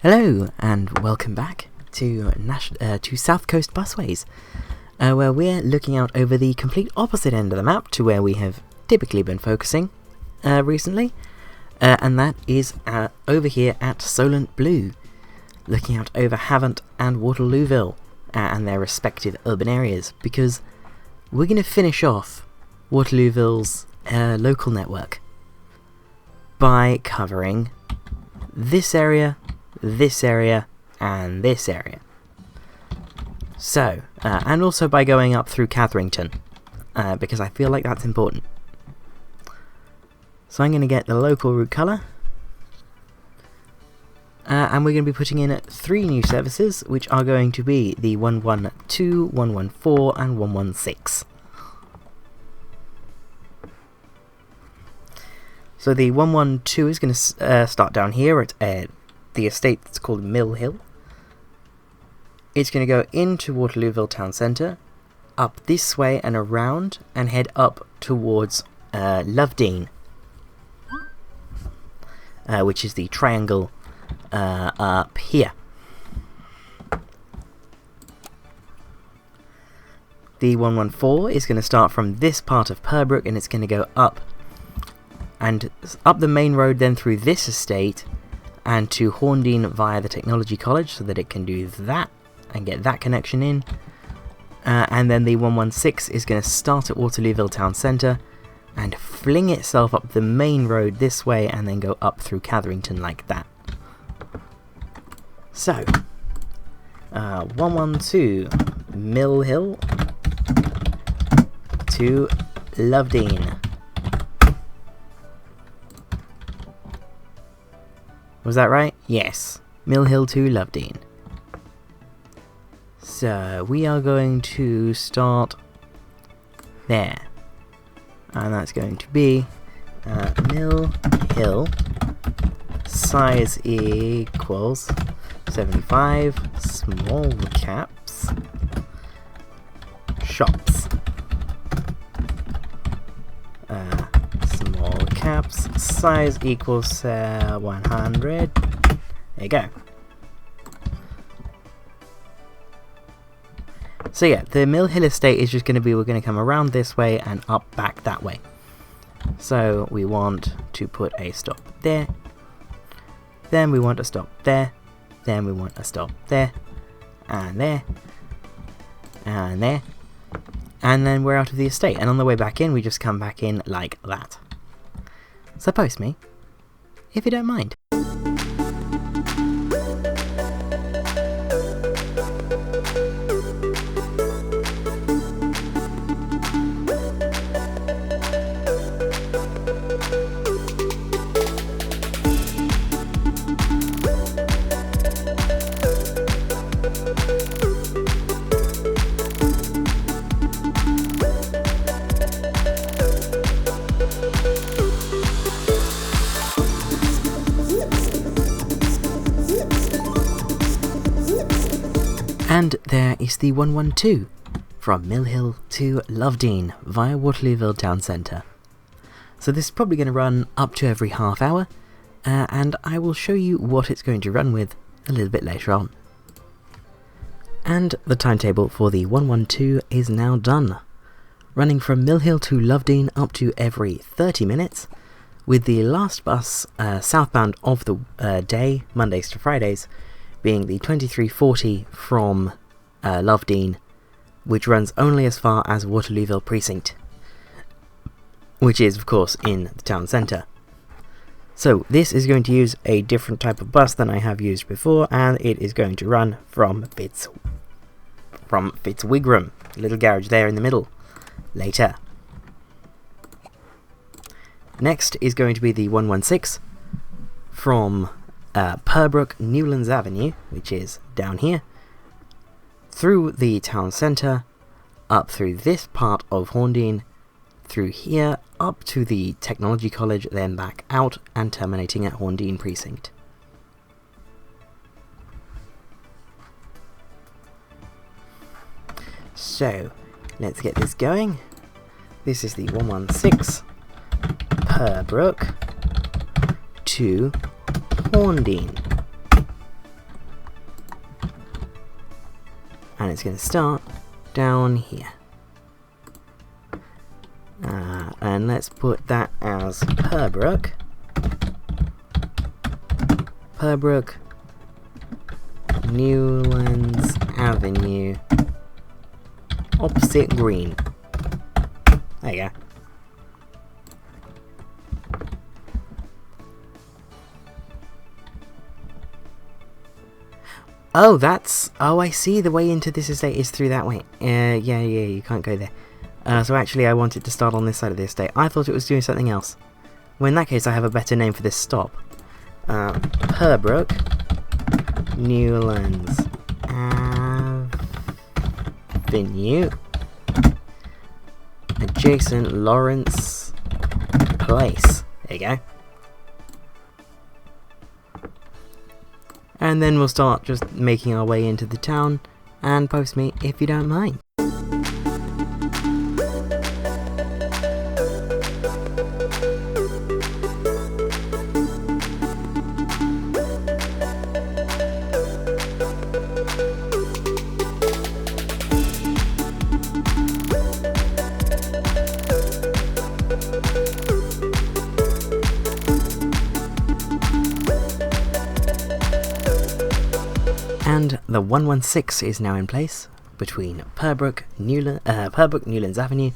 Hello and welcome back to South Coast Busways, where we're looking out over the complete opposite end of the map to where we have typically been focusing recently, and that is over here at Solent Blue, looking out over Havant and Waterlooville and their respective urban areas, because we're going to finish off Waterlooville's local network by covering this area, and this area. So, and also by going up through Catherington, because I feel like that's important. So I'm going to get the local route colour, and we're going to be putting in 3 new services, which are going to be the 112, 114 and 116. So the 112 is going to start down here at the estate that's called Mill Hill. It's going to go into Waterlooville town centre, up this way and around, and head up towards Lovedean, which is the triangle up here. The 114 is going to start from this part of Purbrook, and it's going to go up the main road, then through this estate and to Horndean via the Technology College, so that it can do that and get that connection in. And then the 116 is going to start at Waterlooville town centre and fling itself up the main road this way and then go up through Catherington like that. So, 112 Mill Hill to Lovedean. Was that right? Yes. Mill Hill to Lovedean. So, we are going to start there. And that's going to be Mill Hill, size equals 75, small caps, shops. Small caps, size equals 100. There you go. So yeah, the Mill Hill estate is just going to be, we're going to come around this way and up back that way. So we want to put a stop there, then we want a stop there, then we want a stop there, and there, and there, and then we're out of the estate. And on the way back in, we just come back in like that. So post me, if you don't mind. And there is the 112 from Mill Hill to Lovedean via Waterlooville town centre. So this is probably going to run up to every half hour, and I will show you what it's going to run with a little bit later on. And the timetable for the 112 is now done, running from Mill Hill to Lovedean up to every 30 minutes, with the last bus southbound of the day, Mondays to Fridays, being the 2340 from Lovedean, which runs only as far as Waterlooville Precinct, which is of course in the town centre. So this is going to use a different type of bus than I have used before, and it is going to run from Fitzwygram, little garage there in the middle, later. Next is going to be the 116 from Purbrook Newlands Avenue, which is down here, through the town centre, up through this part of Horndean, through here, up to the Technology College, then back out and terminating at Horndean Precinct. So, let's get this going. This is the 116 Purbrook to Horndean. And it's going to start down here. And let's put that as Purbrook, Newlands Avenue, opposite Green. There you go. Oh, I see, the way into this estate is through that way. Yeah, you can't go there. So actually I wanted to start on this side of the estate. I thought it was doing something else. Well, in that case I have a better name for this stop. Purbrook, Newlands Avenue, adjacent Lawrence Place. There you go. And then we'll start just making our way into the town, and post me if you don't mind. And the 116 is now in place between Purbrook, Newlands Avenue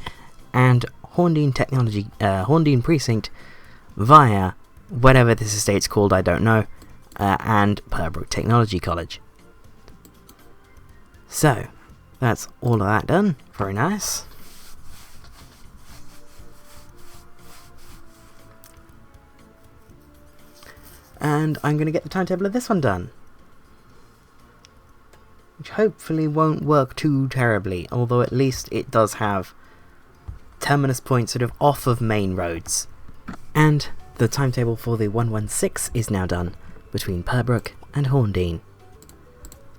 and Horndean Precinct via whatever this estate's called, I don't know, and Purbrook Technology College. So, that's all of that done. Very nice. And I'm going to get the timetable of this one done, which hopefully won't work too terribly, although at least it does have terminus points sort of off of main roads. And the timetable for the 116 is now done between Purbrook and Horndean.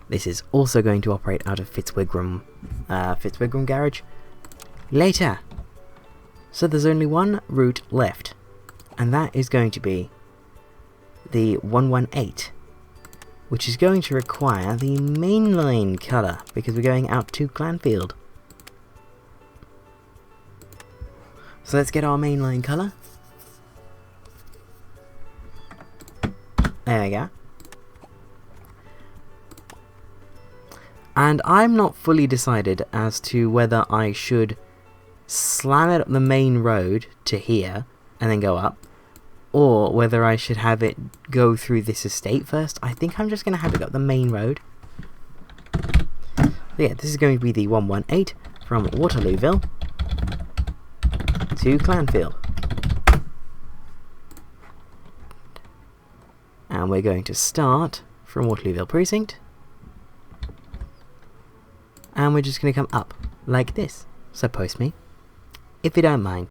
This is also going to operate out of Fitzwygram Garage later. So there's only one route left, and that is going to be the 118. Which is going to require the mainline colour, because we're going out to Clanfield. So let's get our mainline colour. There we go. And I'm not fully decided as to whether I should slam it up the main road to here and then go up, or whether I should have it go through this estate first. I think I'm just going to have it up the main road. So yeah, this is going to be the 118 from Waterlooville to Clanfield. And we're going to start from Waterlooville Precinct. And we're just going to come up like this. So post me if you don't mind.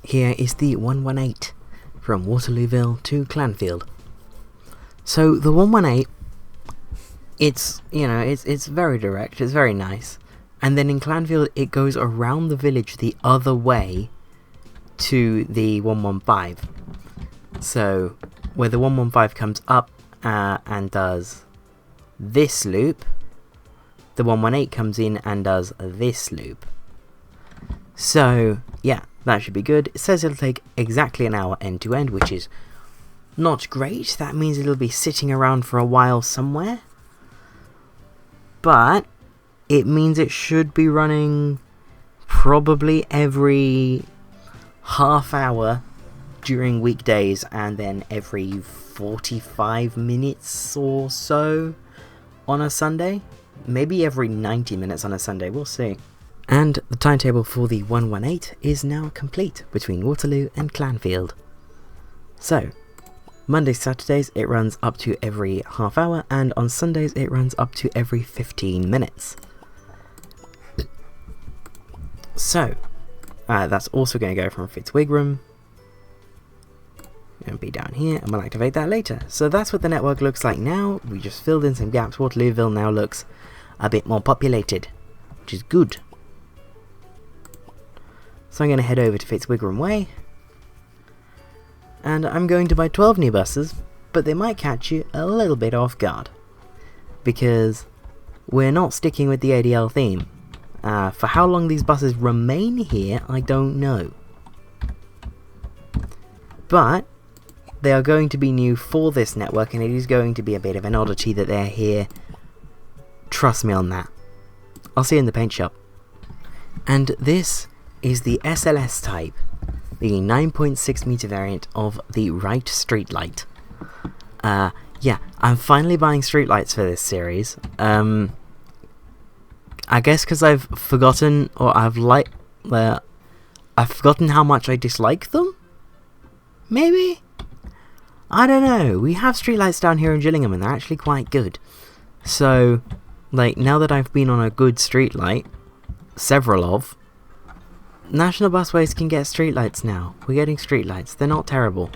Here is the 118 from Waterlooville to Clanfield. So the 118, it's, you know, it's very direct, it's very nice. And then in Clanfield it goes around the village the other way to the 115. So where the 115 comes up and does this loop, the 118 comes in and does this loop. So yeah, that should be good. It says it'll take exactly an hour end to end, which is not great. That means it'll be sitting around for a while somewhere. But it means it should be running probably every half hour during weekdays, and then every 45 minutes or so on a Sunday. Maybe every 90 minutes on a Sunday, we'll see. And the timetable for the 118 is now complete between Waterloo and Clanfield. So, Mondays, Saturdays it runs up to every half hour, and on Sundays it runs up to every 15 minutes. So, that's also going to go from Fitzwygram. Going to be down here, and we'll activate that later. So that's what the network looks like now. We just filled in some gaps. Waterlooville now looks a bit more populated, which is good. So I'm going to head over to Fitzwygram Way, and I'm going to buy 12 new buses, but they might catch you a little bit off guard, because we're not sticking with the ADL theme. For how long these buses remain here, I don't know. But they are going to be new for this network, and it is going to be a bit of an oddity that they're here. Trust me on that. I'll see you in the paint shop. And this is the SLS-type, the 9.6 meter variant of the Wright StreetLite. Yeah, I'm finally buying StreetLites for this series. I guess because I've forgotten, or I've forgotten how much I dislike them? Maybe? I don't know. We have StreetLites down here in Gillingham, and they're actually quite good. So, like, now that I've been on a good StreetLite, several of, National Busways can get StreetLites now. We're getting StreetLites. They're not terrible.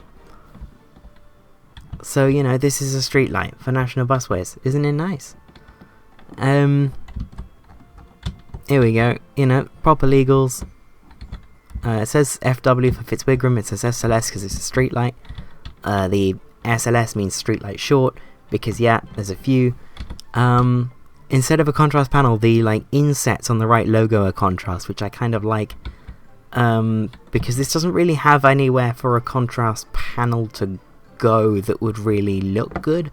So, you know, this is a StreetLite for National Busways. Isn't it nice? Here we go. You know, proper legals. It says FW for Fitzwygram. It says SLS because it's a StreetLite. The SLS means StreetLite short, because yeah, there's a few. Instead of a contrast panel, the like insets on the right logo are contrast, which I kind of like, because this doesn't really have anywhere for a contrast panel to go that would really look good.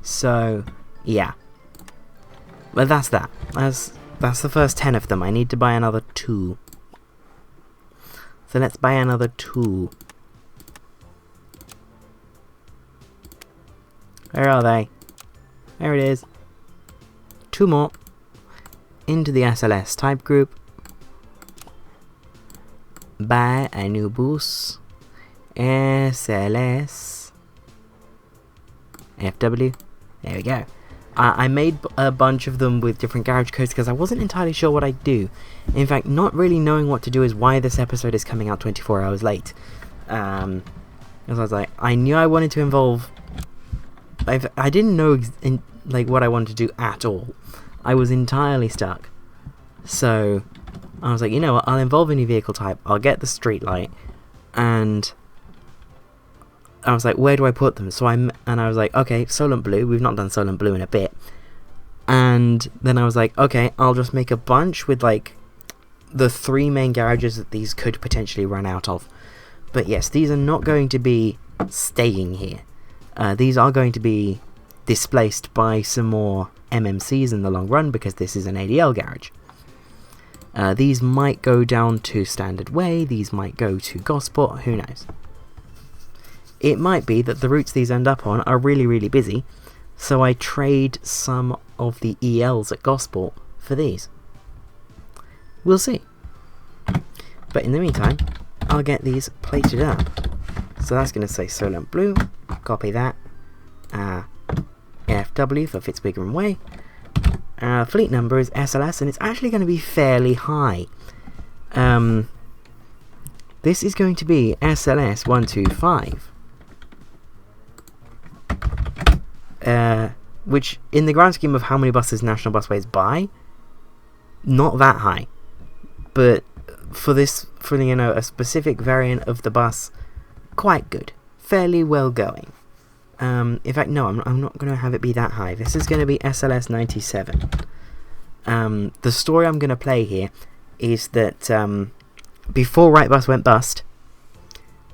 So yeah, but that's that. That's the first 10 of them. I need to buy another 2. So let's buy another 2. Where are they? There it is. 2 more. Into the SLS-type group. Buy a new bus. SLS. FW. There we go. I made a bunch of them with different garage codes because I wasn't entirely sure what I'd do. In fact, not really knowing what to do is why this episode is coming out 24 hours late. Because I was like, I knew I wanted to involve... I didn't know like what I wanted to do at all. I was entirely stuck. So I was like, you know what, I'll involve a new vehicle type. I'll get the StreetLite, and I was like, where do I put them? So I was like, okay, Solent Blue. We've not done Solent Blue in a bit. And then I was like, okay, I'll just make a bunch with like the 3 main garages that these could potentially run out of. But yes, these are not going to be staying here. These are going to be displaced by some more MMCs in the long run, because this is an ADL garage. These might go down to Standard Way, these might go to Gosport, who knows. It might be that the routes these end up on are really, really busy, so I trade some of the ELs at Gosport for these. We'll see. But in the meantime, I'll get these plated up. So that's going to say Solent Blue, copy that, FW for Fitzwygram Way, fleet number is SLS, and it's actually going to be fairly high. This is going to be SLS 125, which in the grand scheme of how many buses National Busways buy, not that high, but for you know, a specific variant of the bus, quite good, fairly well going. In fact, no, I'm not going to have it be that high. This is going to be SLS 97. The story I'm going to play here is that before Wright Bus went bust,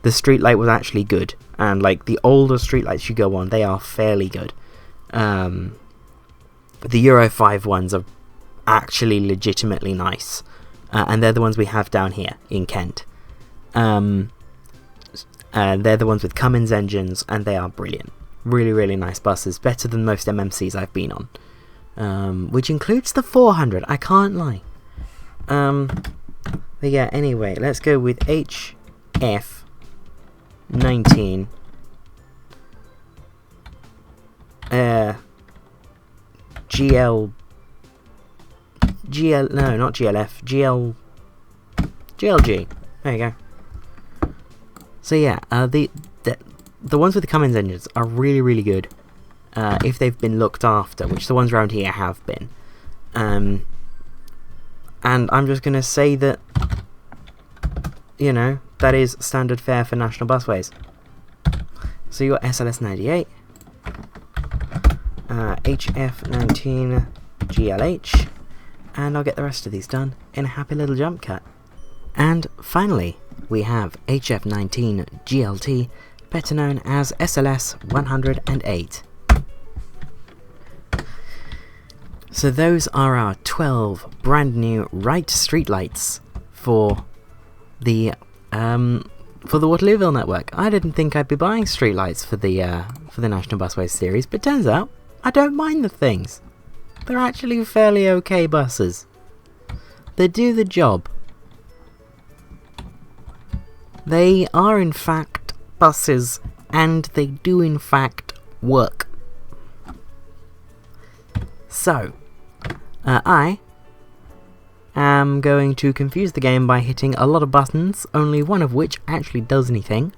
the StreetLite was actually good, and like the older StreetLites you go on, they are fairly good. The Euro 5 ones are actually legitimately nice. and they're the ones we have down here in Kent. They're the ones with Cummins engines, and they are brilliant. Really, really nice buses, better than most MMCs I've been on. Which includes the 400, I can't lie. But yeah, anyway, let's go with HF19 no, not GLF, GLG. There you go. So yeah, the ones with the Cummins engines are really, really good. If they've been looked after, which the ones around here have been. And I'm just going to say that, you know, that is standard fare for national busways. So you got SLS-98, HF19 GLH, and I'll get the rest of these done in a happy little jump cut. And finally, we have HF19 GLT, better known as SLS-108. So those are our 12 brand new Wright StreetLites for the Waterlooville network. I didn't think I'd be buying StreetLites for the National Busways series, but turns out I don't mind the things. They're actually fairly okay buses. They do the job. They are in fact buses, and they do in fact work. So, I am going to confuse the game by hitting a lot of buttons, only one of which actually does anything.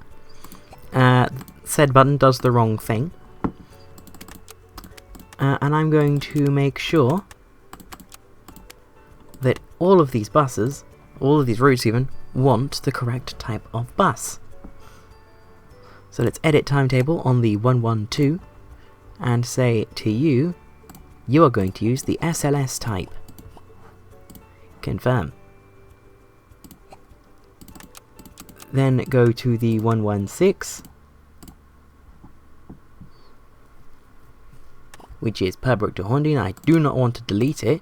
Said button does the wrong thing. And I'm going to make sure that all of these buses, all of these routes even, want the correct type of bus. So let's edit timetable on the 112 and say to you, you are going to use the SLS-type. Confirm. Then go to the 116, which is Purbrook to Horndean. I do not want to delete it.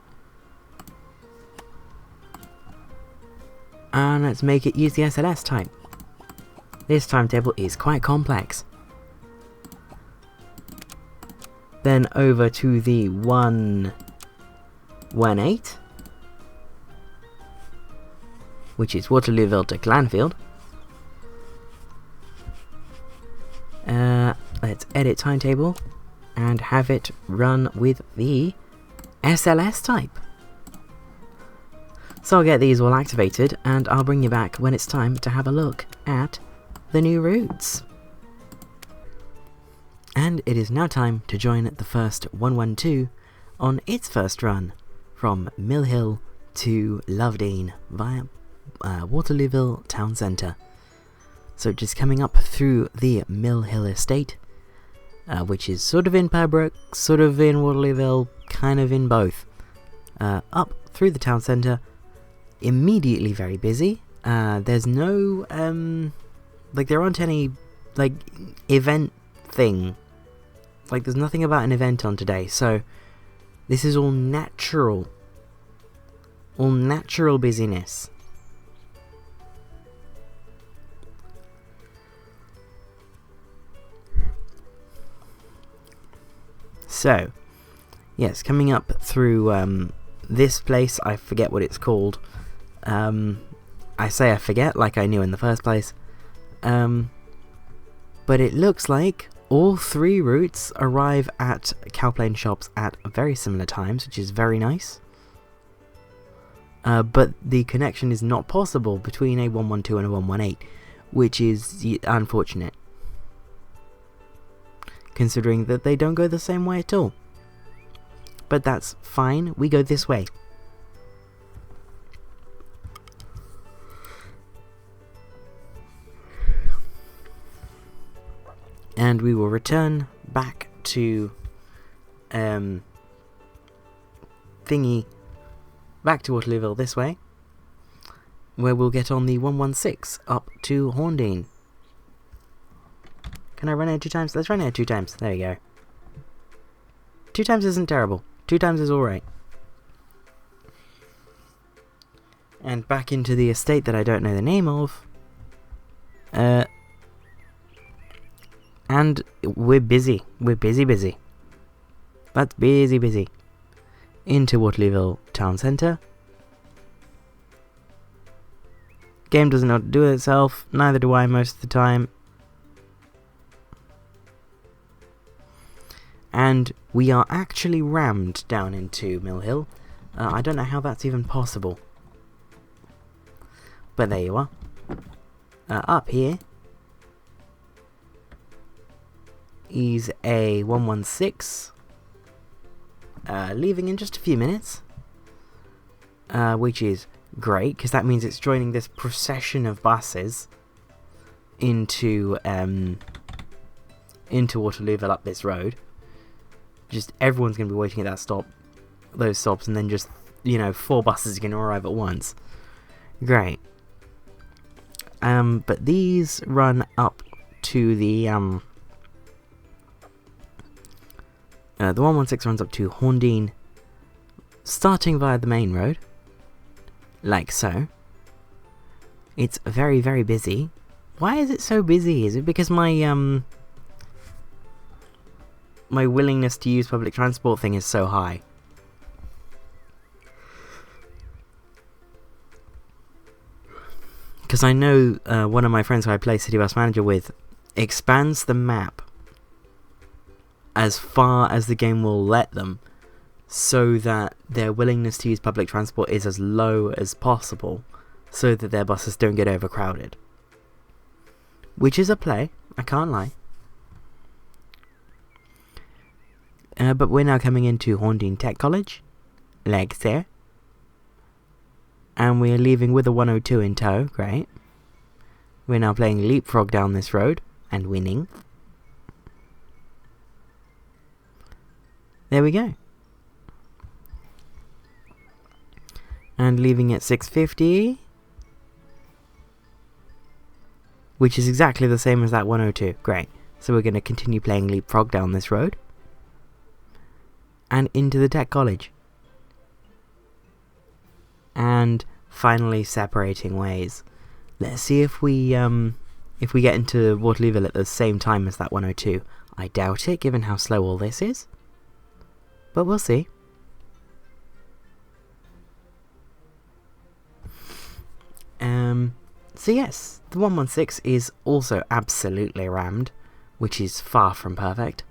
And let's make it use the SLS-type. This timetable is quite complex. Then over to the 118, which is Waterlooville to Clanfield. Let's edit timetable and have it run with the SLS-type. So I'll get these all activated, and I'll bring you back when it's time to have a look at the new routes. And it is now time to join the first 112 on its first run from Mill Hill to Lovedean via Waterlooville Town Centre. So just coming up through the Mill Hill estate, which is sort of in Purbrook, sort of in Waterlooville, kind of in both. Up through the town centre, immediately very busy. There's no, there aren't any, event thing. There's nothing about an event on today, so this is all natural busyness. So, yes, coming up through this place, I forget what it's called. I say I forget, like I knew in the first place. But it looks like all three routes arrive at Cowplane shops at very similar times, which is very nice. But the connection is not possible between a 112 and a 118, which is unfortunate, considering that they don't go the same way at all. But that's fine, we go this way. And we will return back to back to Waterlooville this way, where we'll get on the 116 up to Horndean. Can I run it 2 times? Let's run it 2 times. There you go. 2 times isn't terrible. 2 times is alright. and back into the estate that I don't know the name of. And we're busy. We're busy. That's busy. Into Waterlooville town centre. Game doesn't know what to do with itself. Neither do I most of the time. And we are actually rammed down into Mill Hill. I don't know how that's even possible. But there you are. Up here is a 116. Leaving in just a few minutes. Which is great, because that means it's joining this procession of buses into Waterlooville up this road. Just everyone's going to be waiting at that stop, those stops, and then just, 4 buses are going to arrive at once. Great. But these run up to the 116 runs up to Horndean, starting via the main road, like so. It's very, very busy. Why is it so busy? Is it because my my willingness to use public transport thing is so high? Because I know one of my friends who I play City Bus Manager with expands the map as far as the game will let them, so that their willingness to use public transport is as low as possible, so that their buses don't get overcrowded. Which is a play, I can't lie. But we're now coming into Horndean Tech College, legs there. And we're leaving with a 102 in tow, great. We're now playing leapfrog down this road, and winning. There we go. And leaving at 650. Which is exactly the same as that 102, great. So we're going to continue playing leapfrog down this road. And into the Tech College. And finally separating ways. Let's see if we get into Waterlooville at the same time as that 102. I doubt it, given how slow all this is. But we'll see. So yes, the 116 is also absolutely rammed, which is far from perfect.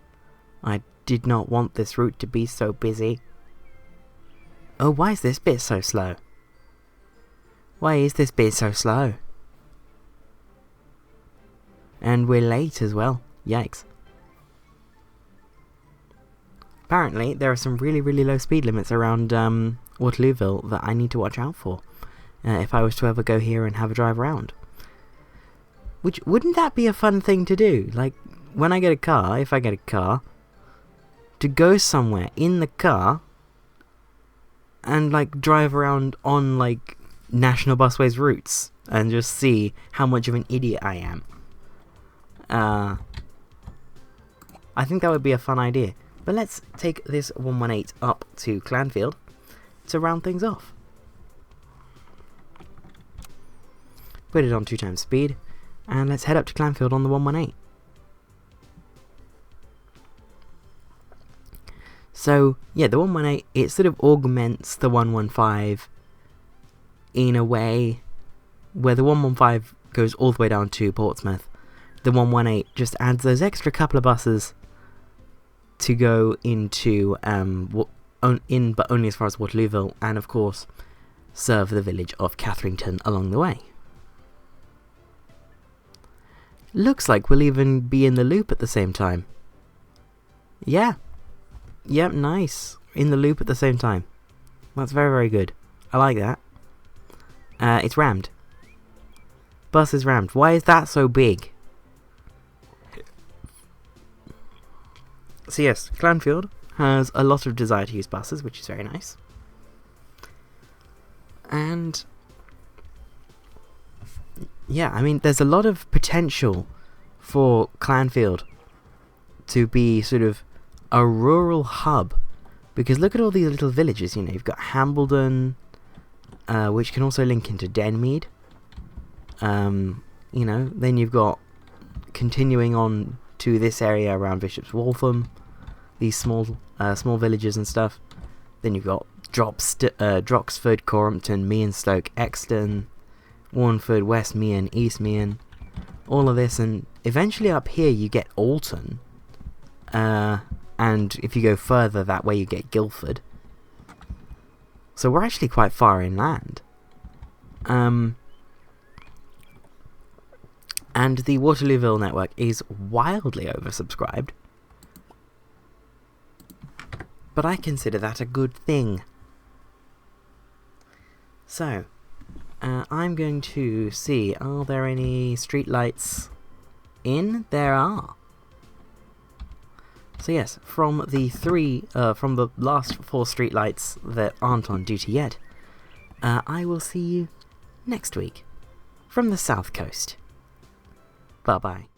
I did not want this route to be so busy. Oh, why is this bit so slow? Why is this bit so slow? And we're late as well. Yikes. Apparently, there are some really, really low speed limits around Waterlooville that I need to watch out for. If I was to ever go here and have a drive around. Which, wouldn't that be a fun thing to do? Like, when I get a car, if I get a car, to go somewhere in the car and, like, drive around on, like, National Busways routes and just see how much of an idiot I am. I think that would be a fun idea. But let's take this 118 up to Clanfield to round things off. Put it on 2 times speed, and let's head up to Clanfield on the 118. So, yeah, the 118, it sort of augments the 115 in a way where the 115 goes all the way down to Portsmouth. The 118 just adds those extra couple of buses to go into, but only as far as Waterlooville, and of course, serve the village of Catherington along the way. Looks like we'll even be in the loop at the same time. Yeah. Yep, nice. In the loop at the same time. That's very, very good. I like that. It's rammed. Bus is rammed. Why is that so big? So yes, Clanfield has a lot of desire to use buses, which is very nice. And yeah, I mean, there's a lot of potential for Clanfield to be sort of a rural hub, because look at all these little villages. You know, you've got Hambledon, which can also link into Denmead. You know, then you've got continuing on to this area around Bishop's Waltham, these small villages and stuff. Then you've got Droxford, Corrumpton, Meanstoke, Exton, Warnford, West Meon, East Meon, all of this, and eventually up here you get Alton, and if you go further that way you get Guildford. So we're actually quite far inland. And the Waterlooville network is wildly oversubscribed. But I consider that a good thing. So, I'm going to see, are there any StreetLites in? There are. So yes, from the last 4 StreetLites that aren't on duty yet, I will see you next week from the South Coast. Bye-bye.